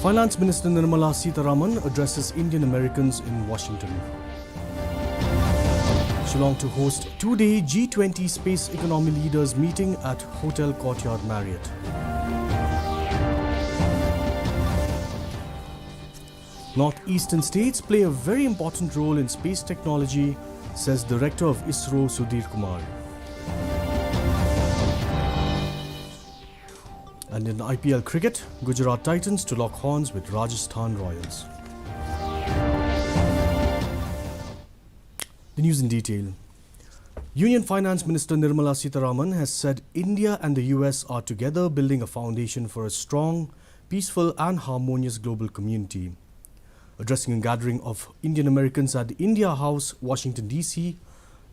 Finance Minister Nirmala Sitharaman addresses Indian Americans in Washington. Shillong to host two-day G20 Space Economy Leaders meeting at Hotel Courtyard Marriott. Northeastern states play a very important role in space technology, says Director of ISRO Sudhir Kumar. And in IPL cricket, Gujarat Titans to lock horns with Rajasthan Royals. The news in detail. Union Finance Minister Nirmala Sitharaman has said India and the US are together building a foundation for a strong, peaceful and harmonious global community. Addressing a gathering of Indian Americans at the India House, Washington DC,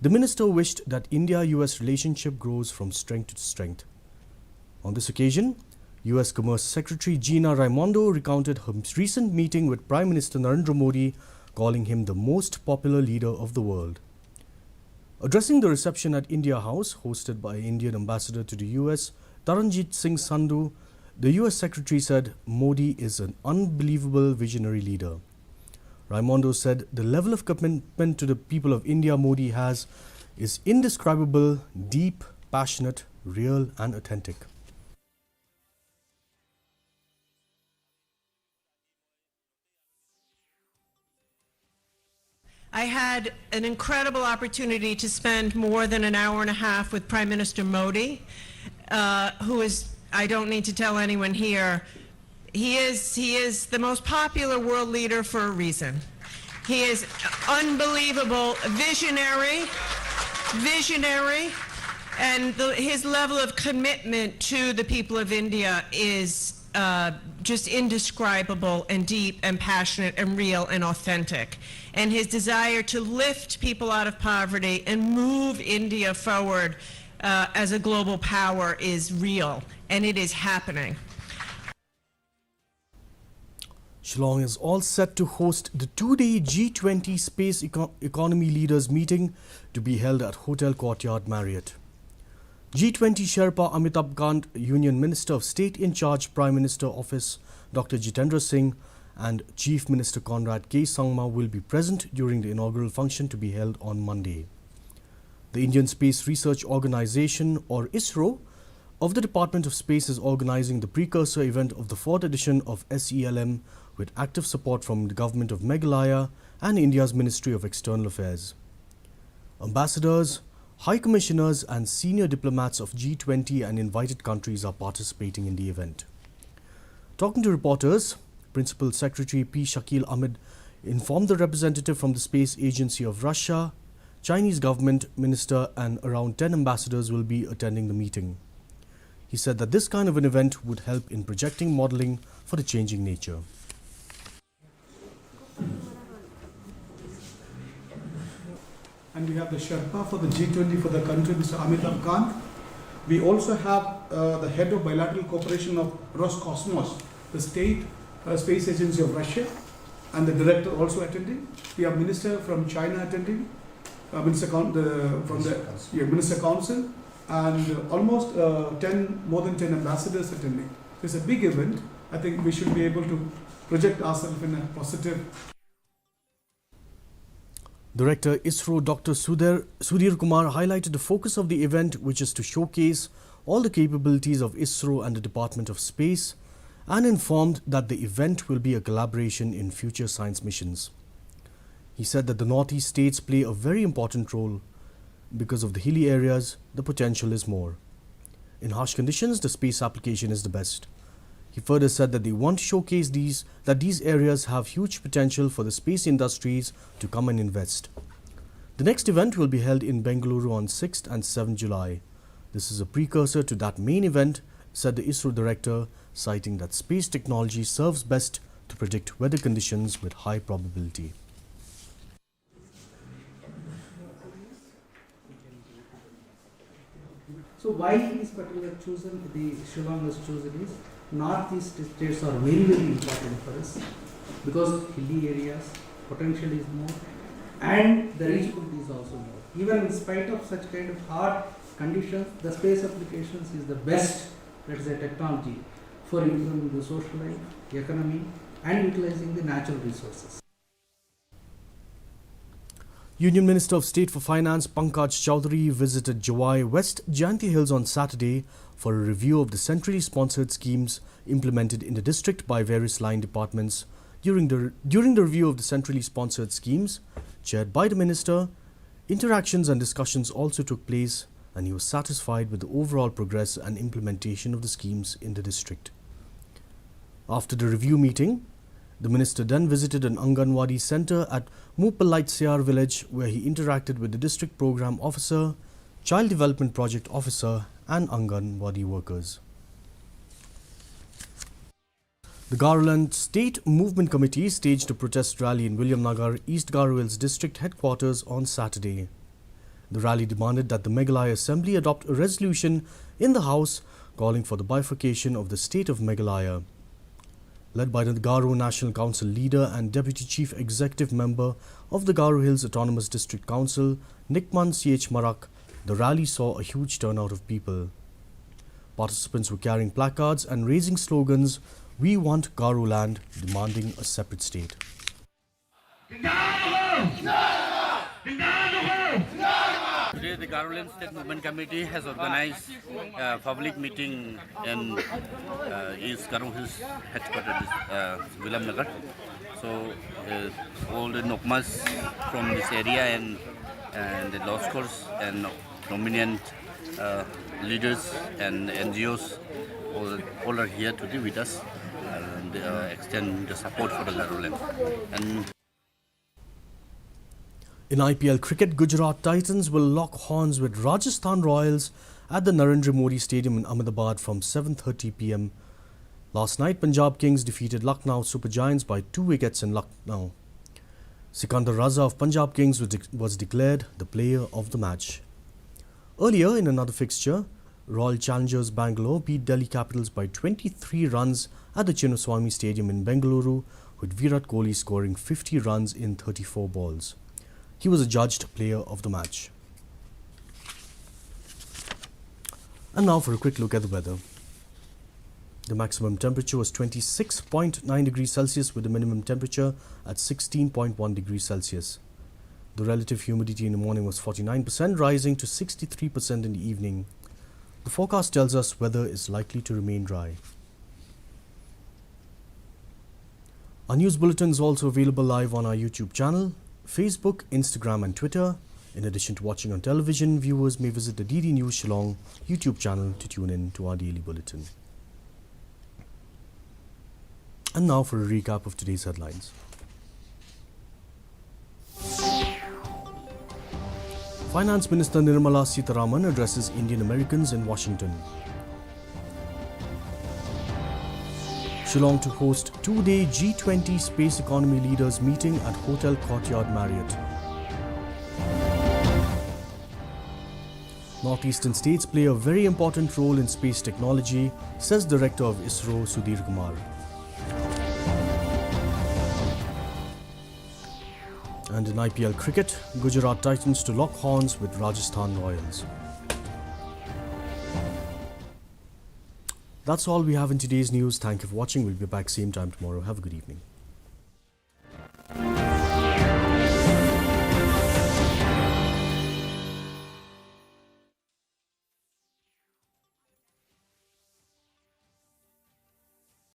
the minister wished that India-US relationship grows from strength to strength. On this occasion, US Commerce Secretary Gina Raimondo recounted her recent meeting with Prime Minister Narendra Modi, calling him the most popular leader of the world. Addressing the reception at India House, hosted by Indian Ambassador to the US, Taranjit Singh Sandhu, the US Secretary said Modi is an unbelievable visionary leader. Raimondo said the level of commitment to the people of India Modi has is indescribable, deep, passionate, real and authentic. I had an incredible opportunity to spend more than an hour and a half with Prime Minister Modi, who is, I don't need to tell anyone here, he is the most popular world leader for a reason. He is unbelievable, visionary, and his level of commitment to the people of India is just indescribable and deep and passionate and real and authentic. And his desire to lift people out of poverty and move India forward as a global power is real, and it is happening. Shillong is all set to host the two-day G20 Space Economy Leaders meeting to be held at Hotel Courtyard Marriott. G20 Sherpa Amitabh Kant, Union Minister of State in Charge, Prime Minister Office Dr. Jitendra Singh and Chief Minister Conrad K. Sangma will be present during the inaugural function to be held on Monday. The Indian Space Research Organisation, or ISRO, of the Department of Space is organising the precursor event of the 4th edition of SELM with active support from the Government of Meghalaya and India's Ministry of External Affairs. Ambassadors, High Commissioners and senior diplomats of G20 and invited countries are participating in the event. Talking to reporters, Principal Secretary P. Shakil Ahmed informed the representative from the Space Agency of Russia, Chinese government minister and around 10 ambassadors will be attending the meeting. He said that this kind of an event would help in projecting modelling for the changing nature. And we have the Sherpa for the G20 for the country, Mr. Amitabh Kant. We also have the head of bilateral cooperation of Roscosmos, the state space agency of Russia, and the director also attending. We have minister from China attending, Minister Council, and almost more than 10 ambassadors attending. It's a big event. I think we should be able to project ourselves in a positive. Director ISRO Dr. Sudhir Kumar highlighted the focus of the event, which is to showcase all the capabilities of ISRO and the Department of Space, and informed that the event will be a collaboration in future science missions. He said that the Northeast states play a very important role. Because of the hilly areas, the potential is more. In harsh conditions, the space application is the best. He further said that they want to showcase that these areas have huge potential for the space industries to come and invest. The next event will be held in Bengaluru on 6th and 7th July. This is a precursor to that main event, said the ISRO director, citing that space technology serves best to predict weather conditions with high probability. So why is particular chosen, the Shillong was chosen is, Northeast states are very, very important for us because of hilly areas, potential is more, and the reachability is also more. Even in spite of such kind of hard conditions, the space applications is the best, let's say, technology for improving the social life, economy, and utilizing the natural resources. Union Minister of State for Finance Pankaj Chaudhary visited Jawai West Jayanti Hills on Saturday for a review of the centrally sponsored schemes implemented in the district by various line departments. During the review of the centrally sponsored schemes, chaired by the minister, interactions and discussions also took place, and he was satisfied with the overall progress and implementation of the schemes in the district. After the review meeting, the minister then visited an Anganwadi centre at Mupalaitsiar village, where he interacted with the district program officer, child development project officer and Anganwadi workers. The Garoland State Movement Committee staged a protest rally in Williamnagar, East Garo Hills district headquarters on Saturday. The rally demanded that the Meghalaya Assembly adopt a resolution in the House calling for the bifurcation of the state of Meghalaya. Led by the Garo National Council leader and Deputy Chief Executive Member of the Garo Hills Autonomous District Council, Nikman CH Marak, the rally saw a huge turnout of people. Participants were carrying placards and raising slogans, "We want Garo land," demanding a separate state. Today, the Garoland State Movement Committee has organized a public meeting in East Garo Hills headquarters, Williamnagar. So, all the Nokmas from this area and the law schools and prominent leaders and NGOs all are here today with us and extend the support for the Garoland. And in IPL cricket, Gujarat Titans will lock horns with Rajasthan Royals at the Narendra Modi Stadium in Ahmedabad from 7:30 p.m. Last night, Punjab Kings defeated Lucknow Super Giants by 2 wickets in Lucknow. Sikandar Raza of Punjab Kings was declared the player of the match. Earlier, in another fixture, Royal Challengers Bangalore beat Delhi Capitals by 23 runs at the Chinnaswamy Stadium in Bengaluru, with Virat Kohli scoring 50 runs in 34 balls. He was adjudged player of the match. And now for a quick look at the weather. The maximum temperature was 26.9 degrees Celsius with the minimum temperature at 16.1 degrees Celsius. The relative humidity in the morning was 49%, rising to 63% in the evening. The forecast tells us weather is likely to remain dry. Our news bulletin is also available live on our YouTube channel, Facebook, Instagram and Twitter. In addition to watching on television, viewers may visit the DD News Shillong YouTube channel to tune in to our daily bulletin. And now for a recap of today's headlines. Finance Minister Nirmala Sitharaman addresses Indian Americans in Washington. Shillong to host two-day G20 Space Economy Leaders meeting at Hotel Courtyard Marriott. Northeastern states play a very important role in space technology, says Director of ISRO Sudhir Kumar. And in IPL cricket, Gujarat Titans to lock horns with Rajasthan Royals. That's all we have in today's news. Thank you for watching. We'll be back same time tomorrow. Have a good evening.